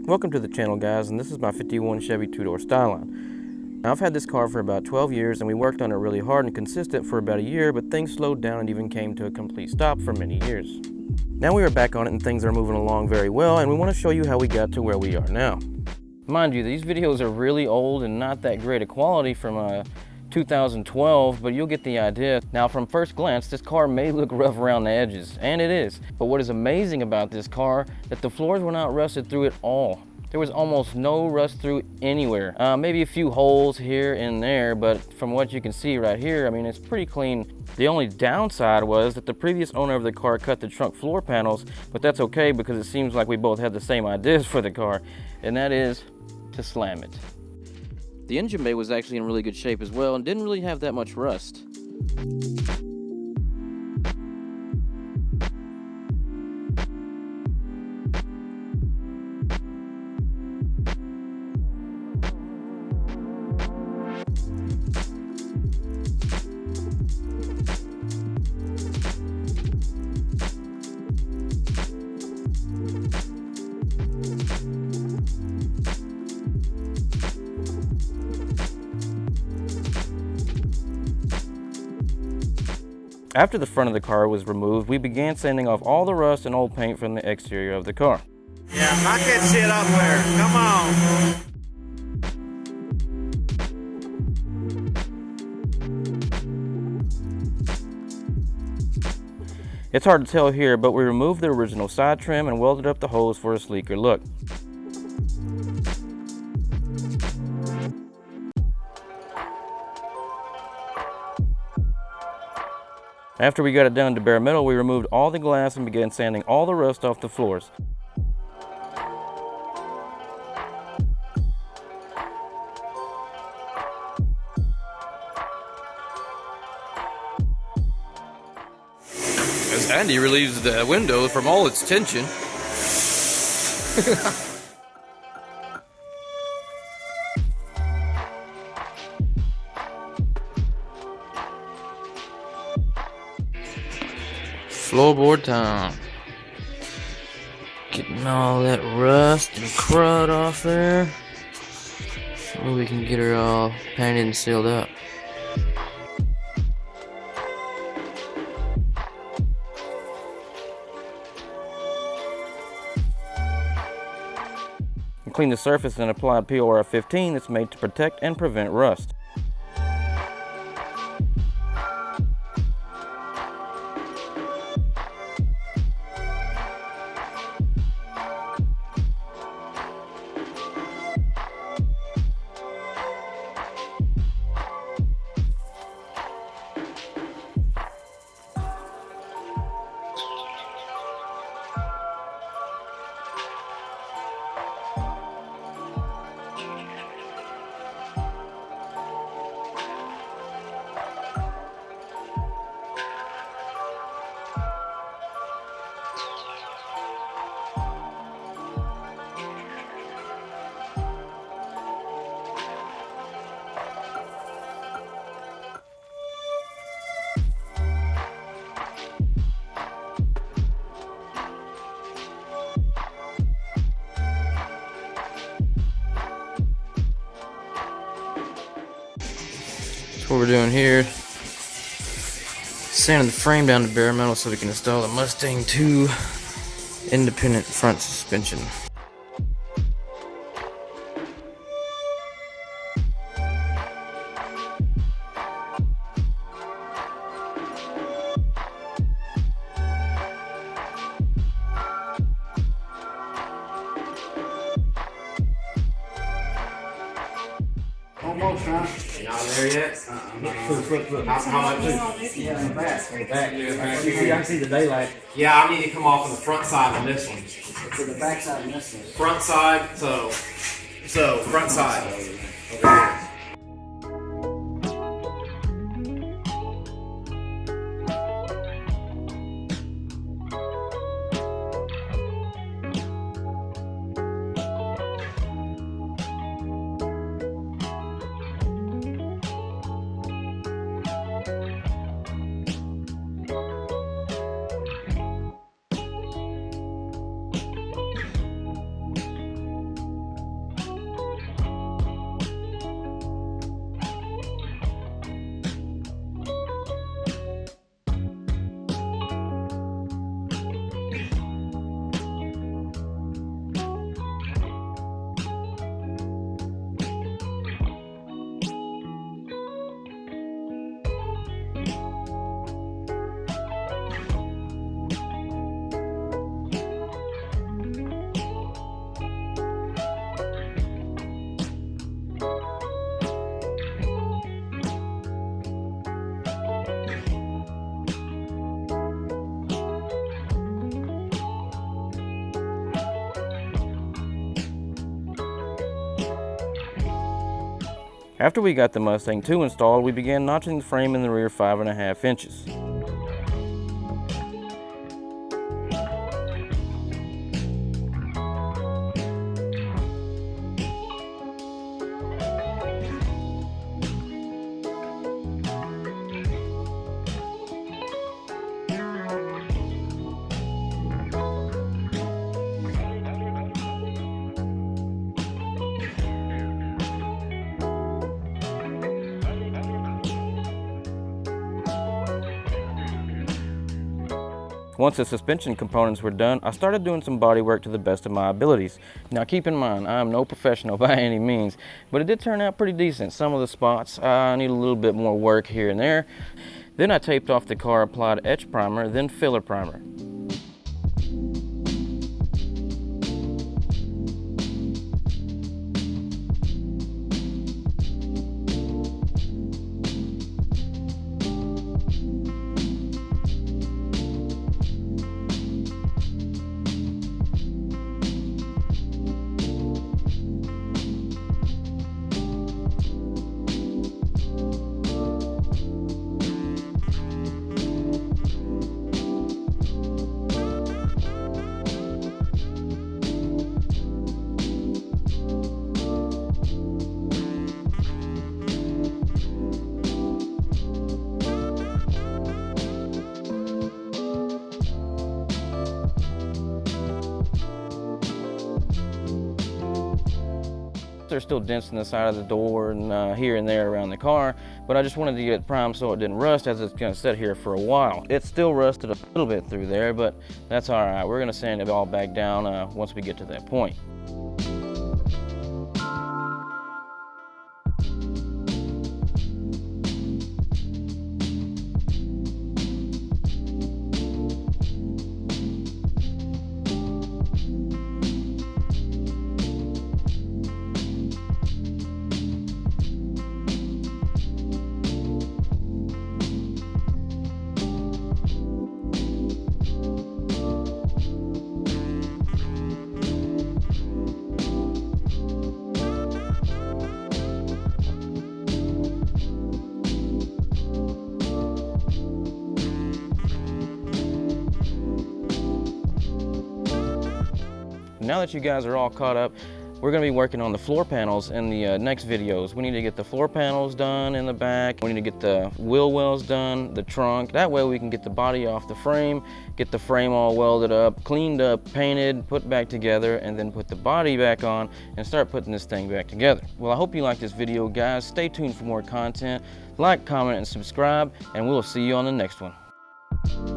Welcome to the channel, guys, and this is my 51 Chevy two-door Styleline. Now, I've had this car for about 12 years and we worked on it really hard and consistent for about a year, but things slowed down and even came to a complete stop for many years. Now we are back on it and things are moving along very well, and we want to show you how we got to where we are now. Mind you, these videos are really old and not that great a quality from 2012, but you'll get the idea. Now, from first glance, this car may look rough around the edges, and it is. But what is amazing about this car, that the floors were not rusted through at all. There was almost no rust through anywhere. Maybe a few holes here and there, but from what you can see right here, I mean, it's pretty clean. The only downside was that the previous owner of the car cut the trunk floor panels, but that's okay because it seems like we both had the same ideas for the car, and that is to slam it. The engine bay was actually in really good shape as well and didn't really have that much rust. After the front of the car was removed, we began sanding off all the rust and old paint from the exterior of the car. Yeah, knock that shit up there. Come on. It's hard to tell here, but we removed the original side trim and welded up the holes for a sleeker look. After we got it down to bare metal, we removed all the glass and began sanding all the rust off the floors. As Andy relieves the window from all its tension. Floorboard time. Getting all that rust and crud off there. So we can get her all painted and sealed up. And clean the surface and apply POR 15 that's made to protect and prevent rust. What we're doing here, sanding the frame down to bare metal so we can install the Mustang 2 independent front suspension. Almost, huh? You're not there yet? Look. How much? Yeah, in the back. In the back. I can see the daylight. Yeah, I need to come off on the front side of this one. So the back side of this one. Front side, so front side. Over here. After we got the Mustang 2 installed, we began notching the frame in the rear 5.5 inches. Once the suspension components were done, I started doing some body work to the best of my abilities. Now keep in mind, I am no professional by any means, but it did turn out pretty decent. Some of the spots, I need a little bit more work here and there. Then I taped off the car, applied etch primer, then filler primer. There's still dents in the side of the door and here and there around the car, but I just wanted to get it primed so it didn't rust, as it's going to sit here for a while. It's still rusted a little bit through there, but that's all right. We're going to sand it all back down once we get to that point. Now that you guys are all caught up, we're going to be working on the floor panels in the next videos. We need to get the floor panels done in the back. We need to get the wheel wells done, the trunk. That way we can get the body off the frame, get the frame all welded up, cleaned up, painted, put back together, and then put the body back on and start putting this thing back together. Well, I hope you liked this video, guys. Stay tuned for more content. Like, comment, and subscribe, and we'll see you on the next one.